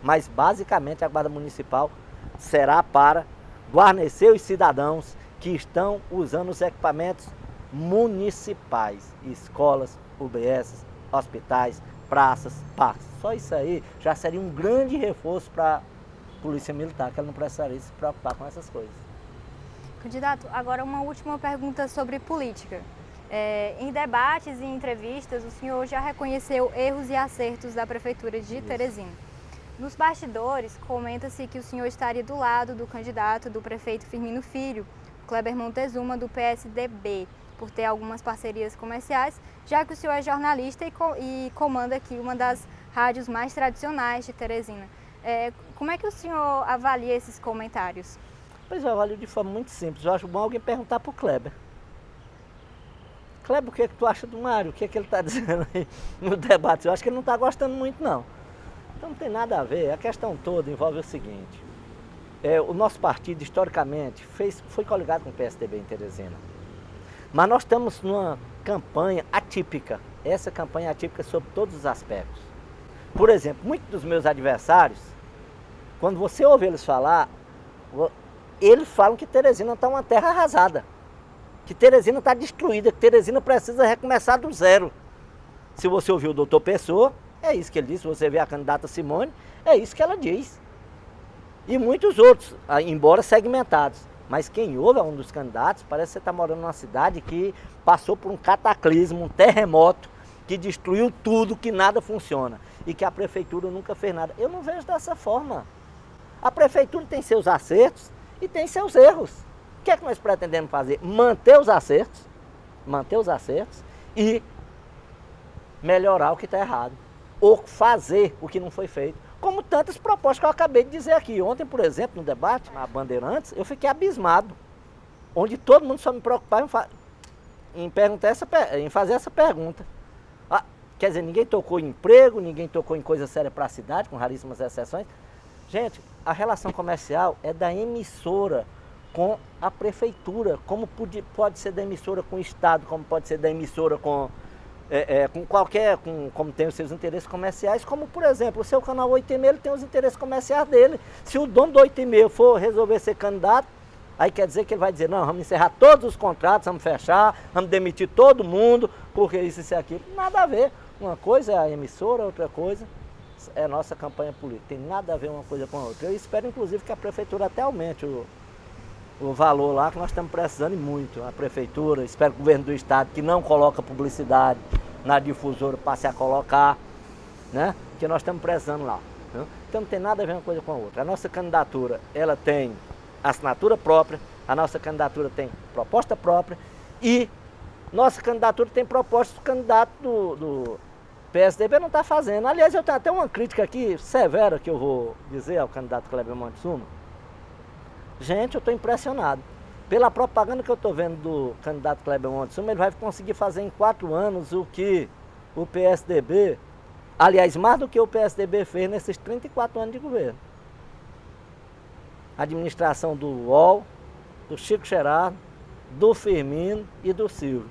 Mas basicamente a Guarda Municipal será para guarnecer os cidadãos que estão usando os equipamentos municipais, escolas, UBS, hospitais, praças, parques. Só isso aí já seria um grande reforço para a Polícia Militar, que ela não precisaria se preocupar com essas coisas. Candidato, agora uma última pergunta sobre política. Em debates e entrevistas, o senhor já reconheceu erros e acertos da Prefeitura de Teresina. Nos bastidores, comenta-se que o senhor estaria do lado do candidato do prefeito Firmino Filho, Kleber Montezuma, do PSDB, por ter algumas parcerias comerciais, já que o senhor é jornalista e comanda aqui uma das rádios mais tradicionais de Teresina. Como é que o senhor avalia esses comentários? Pois eu avalio de forma muito simples. Eu acho bom alguém perguntar para o Kleber. Kleber, o que é que tu acha do Mário? O que é que ele está dizendo aí no debate? Eu acho que ele não está gostando muito, não. Então não tem nada a ver. A questão toda envolve o seguinte. O nosso partido, historicamente, foi coligado com o PSDB em Teresina. Mas nós estamos numa campanha atípica. Essa campanha é atípica sob todos os aspectos. Por exemplo, muitos dos meus adversários, quando você ouve eles falar, eles falam que Teresina está uma terra arrasada. Que Teresina está destruída, que Teresina precisa recomeçar do zero. Se você ouvir o doutor Pessoa, é isso que ele diz. Se você vê a candidata Simone, é isso que ela diz. E muitos outros, embora segmentados. Mas quem ouve é um dos candidatos, parece que você está morando numa cidade que passou por um cataclismo, um terremoto, que destruiu tudo, que nada funciona. E que a prefeitura nunca fez nada. Eu não vejo dessa forma. A prefeitura tem seus acertos e tem seus erros. O que é que nós pretendemos fazer? Manter os acertos e melhorar o que está errado. Ou fazer o que não foi feito. Como tantas propostas que eu acabei de dizer aqui. Ontem, por exemplo, no debate, na Bandeirantes, eu fiquei abismado. Onde todo mundo só me preocupava em fazer essa pergunta. Quer dizer, ninguém tocou em emprego, ninguém tocou em coisa séria para a cidade, com raríssimas exceções. Gente, a relação comercial é da emissora com a prefeitura, como pode ser da emissora com o Estado, como pode ser da emissora com como tem os seus interesses comerciais, como por exemplo, o seu canal 8,5, ele tem os interesses comerciais dele. Se o dono do 8,5 for resolver ser candidato, aí quer dizer que ele vai dizer, não, vamos encerrar todos os contratos, vamos fechar, vamos demitir todo mundo, porque isso e aquilo. Nada a ver. Uma coisa é a emissora, outra coisa é a nossa campanha política. Tem nada a ver uma coisa com a outra. Eu espero, inclusive, que a prefeitura até aumente o valor lá, que nós estamos precisando e muito. A prefeitura, espero que o governo do estado, que não coloca publicidade na difusora, passe a colocar, né? Que nós estamos precisando lá. Né? Então não tem nada a ver uma coisa com a outra. A nossa candidatura, ela tem assinatura própria, a nossa candidatura tem proposta própria e nossa candidatura tem proposta do candidato do PSDB não está fazendo. Aliás, eu tenho até uma crítica aqui severa que eu vou dizer ao candidato Kleber Montezuma. Gente, eu estou impressionado. Pela propaganda que eu estou vendo do candidato Kleber Montezuma, ele vai conseguir fazer em 4 anos o que o PSDB, aliás, mais do que o PSDB fez nesses 34 anos de governo. A administração do UOL, do Chico Gerardo, do Firmino e do Silvio.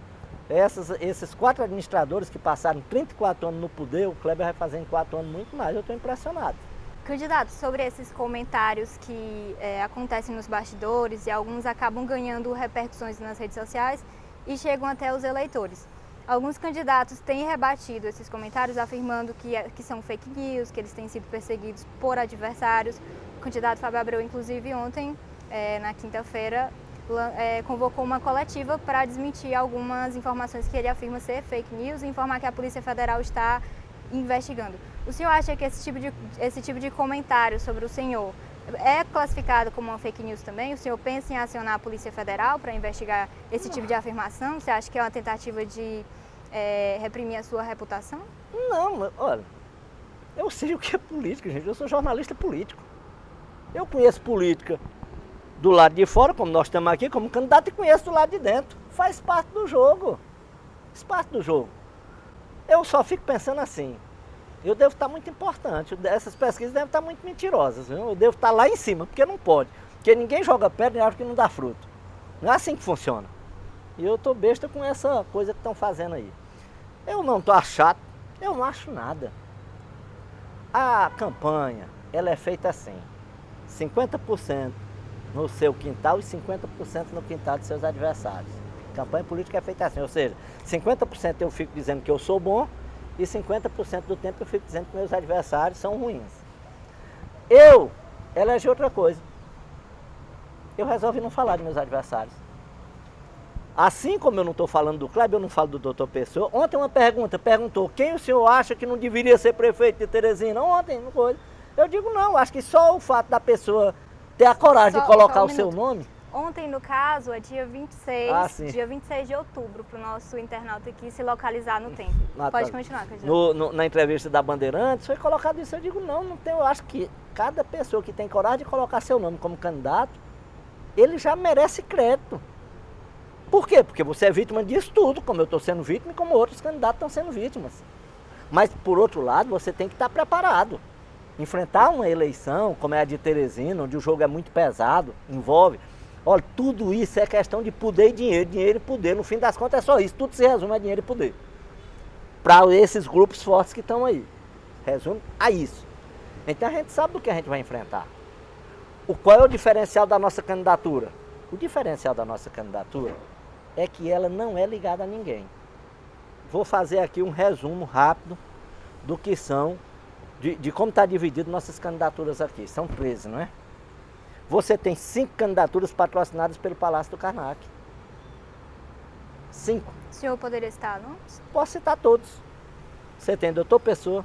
Esses 4 administradores que passaram 34 anos no poder, o Kleber vai fazer em 4 anos muito mais. Eu estou impressionado. Candidato, sobre esses comentários que acontecem nos bastidores e alguns acabam ganhando repercussões nas redes sociais e chegam até os eleitores. Alguns candidatos têm rebatido esses comentários afirmando que são fake news, que eles têm sido perseguidos por adversários. O candidato Fábio Abreu, inclusive, ontem, na quinta-feira, convocou uma coletiva para desmentir algumas informações que ele afirma ser fake news e informar que a Polícia Federal está investigando. O senhor acha que esse tipo de comentário sobre o senhor é classificado como uma fake news também? O senhor pensa em acionar a Polícia Federal para investigar esse tipo de afirmação? Você acha que é uma tentativa de reprimir a sua reputação? Não, olha, eu sei o que é política, gente. Eu sou jornalista político. Eu conheço política do lado de fora, como nós estamos aqui, como candidato, e conheço do lado de dentro. Faz parte do jogo. Faz parte do jogo. Eu só fico pensando assim, eu devo estar muito importante, essas pesquisas devem estar muito mentirosas, viu? Eu devo estar lá em cima, porque não pode. Porque ninguém joga pedra e acha que não dá fruto. Não é assim que funciona. E eu estou besta com essa coisa que estão fazendo aí. Eu não estou achado, eu não acho nada. A campanha, ela é feita assim, 50% no seu quintal e 50% no quintal dos seus adversários. A campanha política é feita assim, ou seja, 50% eu fico dizendo que eu sou bom e 50% do tempo eu fico dizendo que meus adversários são ruins. Eu elegi outra coisa. Eu resolvi não falar de meus adversários. Assim como eu não estou falando do Kleber, eu não falo do doutor Pessoa. Ontem uma perguntou, quem o senhor acha que não deveria ser prefeito de Teresina? Ontem, não foi. Eu digo não, acho que só o fato da pessoa ter a coragem de colocar o seu nome. Ontem, no caso, é dia 26, dia 26 de outubro, para o nosso internauta aqui se localizar no tempo. Pode continuar, candidato. Na entrevista da Bandeirantes foi colocado isso. Eu digo, não tem. Eu acho que cada pessoa que tem coragem de colocar seu nome como candidato, ele já merece crédito. Por quê? Porque você é vítima disso tudo, como eu estou sendo vítima e como outros candidatos estão sendo vítimas. Mas, por outro lado, você tem que estar preparado. Enfrentar uma eleição, como é a de Teresina, onde o jogo é muito pesado, envolve... Olha, tudo isso é questão de poder e dinheiro, dinheiro e poder. No fim das contas é só isso, tudo se resume a dinheiro e poder. Para esses grupos fortes que estão aí. Resume a isso. Então a gente sabe do que a gente vai enfrentar. Qual é o diferencial da nossa candidatura? O diferencial da nossa candidatura é que ela não é ligada a ninguém. Vou fazer aqui um resumo rápido do que são, de como está dividido nossas candidaturas aqui. São 13, não é? Você tem 5 candidaturas patrocinadas pelo Palácio do Karnak. 5. O senhor poderia citar nomes? Posso citar todos. Você tem doutor Pessoa,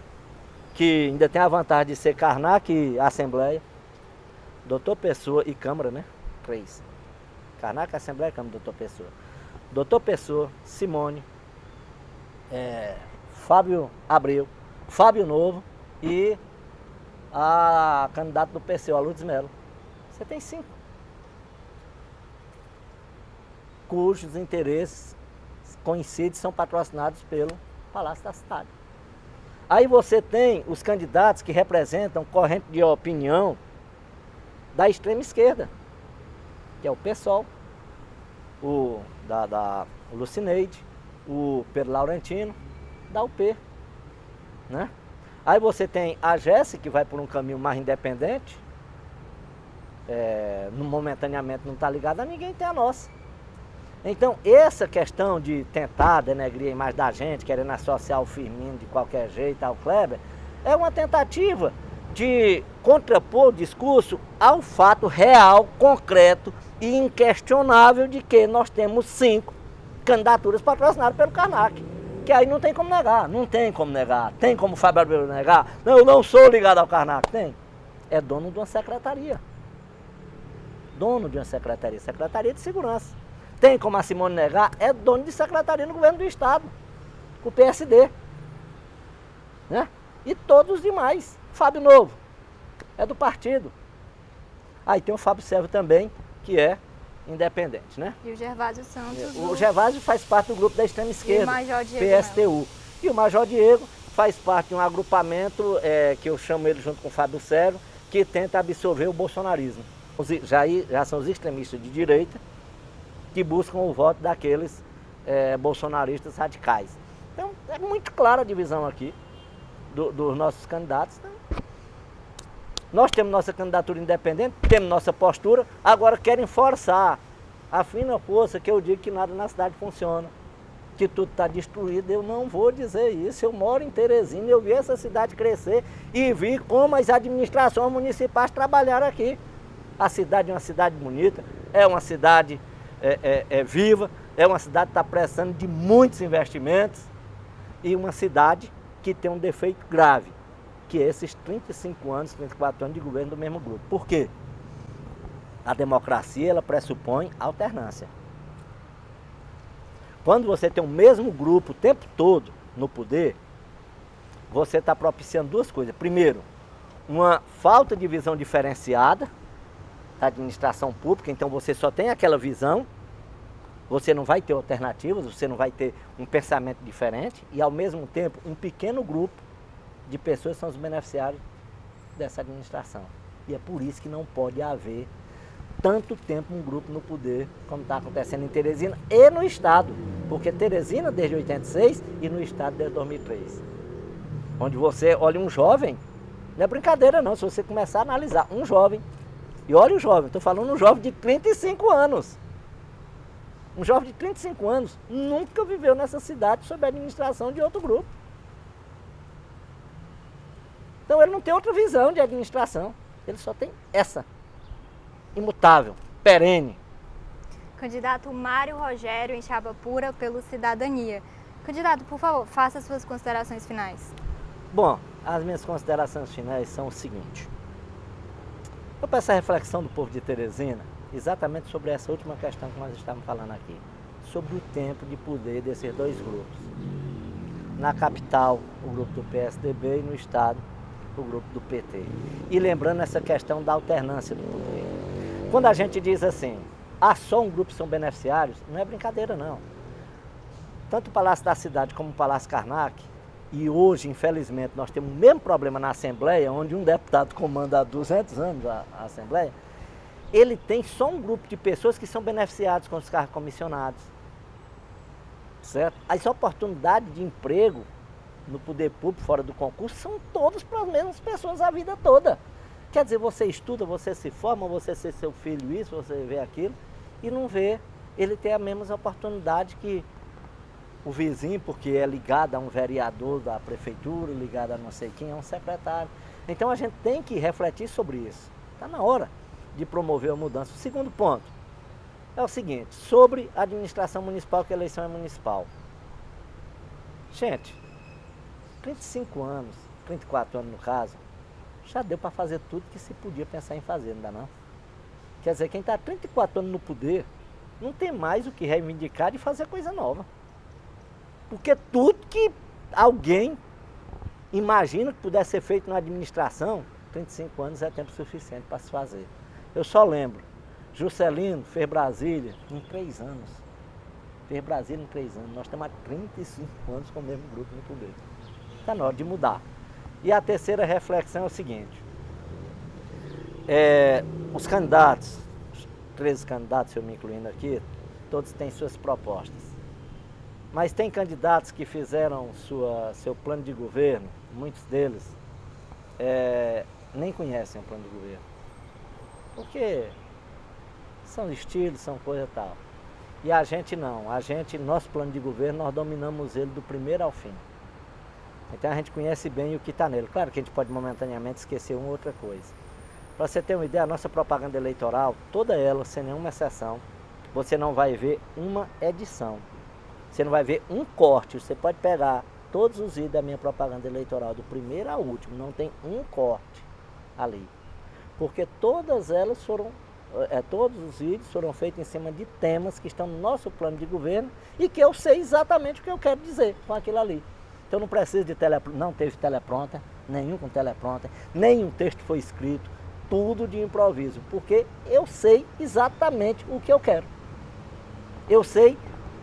que ainda tem a vantagem de ser Karnak e Assembleia. Doutor Pessoa e Câmara, né? 3. Karnak, Assembleia, Câmara, doutor Pessoa. Doutor Pessoa, Simone, Fábio Abreu, Fábio Novo e a candidata do PCO, a Lourdes Mello. Você tem 5. Cujos interesses coincidem, são patrocinados pelo Palácio da Cidade. Aí você tem os candidatos que representam corrente de opinião da extrema esquerda, que é o PSOL, o Lucineide, o Pedro Laurentino, da UP. Né? Aí você tem a Jéssica, que vai por um caminho mais independente, momentaneamente não está ligada a ninguém, tem a nossa. Então, essa questão de tentar denegrir a imagem da gente, querendo associar o Firmino de qualquer jeito ao Kleber, é uma tentativa de contrapor o discurso ao fato real, concreto e inquestionável de que nós temos 5 candidaturas patrocinadas pelo Karnak. Que aí não tem como negar, Tem como o Fábio Abreu negar? Não, eu não sou ligado ao Karnak. Tem. É dono de uma secretaria. Secretaria de Segurança. Tem como a Simone negar? É dono de secretaria no governo do Estado, o PSD. Né? E todos os demais. Fábio Novo, é do partido. Aí tem o Fábio Servo também, que é independente, né? E o Gervásio Santos. O Gervásio faz parte do grupo da extrema esquerda, e o Major Diego PSTU. E o Major Diego faz parte de um agrupamento que eu chamo ele junto com o Fábio Sérgio, que tenta absorver o bolsonarismo. Já são os extremistas de direita que buscam o voto daqueles bolsonaristas radicais. Então é muito clara a divisão aqui dos nossos candidatos. Então, nós temos nossa candidatura independente, temos nossa postura, agora querem forçar a fina força que eu digo que nada na cidade funciona, que tudo está destruído. Eu não vou dizer isso. Eu moro em Teresina, eu vi essa cidade crescer e vi como as administrações municipais trabalharam aqui. A cidade é uma cidade bonita, é uma cidade viva, é uma cidade que está precisando de muitos investimentos e uma cidade que tem um defeito grave, que é esses 35 anos, 34 anos de governo do mesmo grupo. Por quê? A democracia, ela pressupõe alternância. Quando você tem o mesmo grupo o tempo todo no poder, você está propiciando duas coisas. Primeiro, uma falta de visão diferenciada da administração pública, então você só tem aquela visão, você não vai ter alternativas, você não vai ter um pensamento diferente e, ao mesmo tempo, um pequeno grupo de pessoas são os beneficiários dessa administração. E é por isso que não pode haver tanto tempo um grupo no poder, como está acontecendo em Teresina e no Estado. Porque Teresina desde 86 e no Estado desde 2003. Onde você olha um jovem, não é brincadeira não, se você começar a analisar um jovem, e olha o jovem, estou falando um jovem de 35 anos. Um jovem de 35 anos nunca viveu nessa cidade sob a administração de outro grupo. Então ele não tem outra visão de administração, ele só tem essa, imutável, perene. Candidato Mário Rogério em chapa pura pelo Cidadania. Candidato, por favor, faça suas considerações finais. Bom, as minhas considerações finais são o seguinte. Eu peço a reflexão do povo de Teresina exatamente sobre essa última questão que nós estávamos falando aqui. Sobre o tempo de poder desses dois grupos. Na capital, o grupo do PSDB e no estado, o grupo do PT. E lembrando essa questão da alternância do poder. Quando a gente diz assim, só um grupo são beneficiários, não é brincadeira não. Tanto o Palácio da Cidade como o Palácio Karnak, e hoje, infelizmente, nós temos o mesmo problema na Assembleia, onde um deputado comanda há 200 anos a Assembleia, ele tem só um grupo de pessoas que são beneficiados com os cargos comissionados. Certo? As oportunidades de emprego no poder público, fora do concurso, são todas para as mesmas pessoas a vida toda. Quer dizer, você estuda, você se forma, você ser seu filho isso, você vê aquilo, e não vê ele ter as mesmas oportunidades que o vizinho, porque é ligado a um vereador da prefeitura, ligado a não sei quem, é um secretário. Então a gente tem que refletir sobre isso. Está na hora de promover a mudança. O segundo ponto é o seguinte, sobre a administração municipal, que a eleição é municipal. Gente, 35 anos, 34 anos no caso, já deu para fazer tudo que se podia pensar em fazer, não dá não? Quer dizer, quem está 34 anos no poder, não tem mais o que reivindicar de fazer coisa nova. Porque tudo que alguém imagina que pudesse ser feito na administração, 35 anos é tempo suficiente para se fazer. Eu só lembro, Juscelino fez Brasília em 3 anos. Fez Brasília em 3 anos. Nós estamos há 35 anos com o mesmo grupo no poder. Está na hora de mudar. E a terceira reflexão é o seguinte. Os candidatos, os 13 candidatos, eu me incluindo aqui, todos têm suas propostas. Mas tem candidatos que fizeram seu plano de governo, muitos deles nem conhecem o plano de governo. Porque são estilos, são coisa e tal. E a gente não, nosso plano de governo, nós dominamos ele do primeiro ao fim. Então a gente conhece bem o que está nele. Claro que a gente pode momentaneamente esquecer uma ou outra coisa. Para você ter uma ideia, a nossa propaganda eleitoral, toda ela, sem nenhuma exceção, você não vai ver uma edição. Você não vai ver um corte. Você pode pegar todos os vídeos da minha propaganda eleitoral, do primeiro ao último, não tem um corte ali. Porque todas elas foram, todos os vídeos foram feitos em cima de temas que estão no nosso plano de governo e que eu sei exatamente o que eu quero dizer com aquilo ali. Então não precisa de não teve teleprompter, nenhum com teleprompter, nenhum texto foi escrito. tudo de improviso, porque eu sei exatamente o que eu quero. Eu sei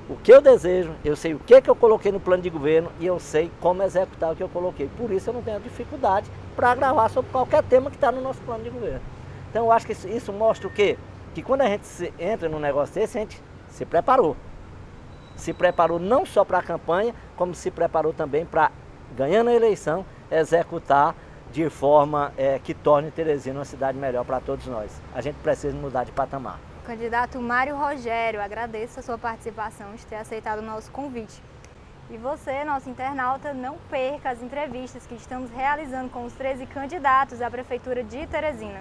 o que eu desejo, eu sei o que eu coloquei no plano de governo e eu sei como executar o que eu coloquei. Por isso eu não tenho dificuldade para gravar sobre qualquer tema que está no nosso plano de governo. Então eu acho que isso mostra o quê? Que quando a gente entra num negócio desse, a gente se preparou. Se preparou não só para a campanha, como se preparou também para, ganhando a eleição, executar de forma que torne Teresina uma cidade melhor para todos nós. A gente precisa mudar de patamar. Candidato Mário Rogério, agradeço a sua participação, de ter aceitado o nosso convite. E você, nosso internauta, não perca as entrevistas que estamos realizando com os 13 candidatos à Prefeitura de Teresina.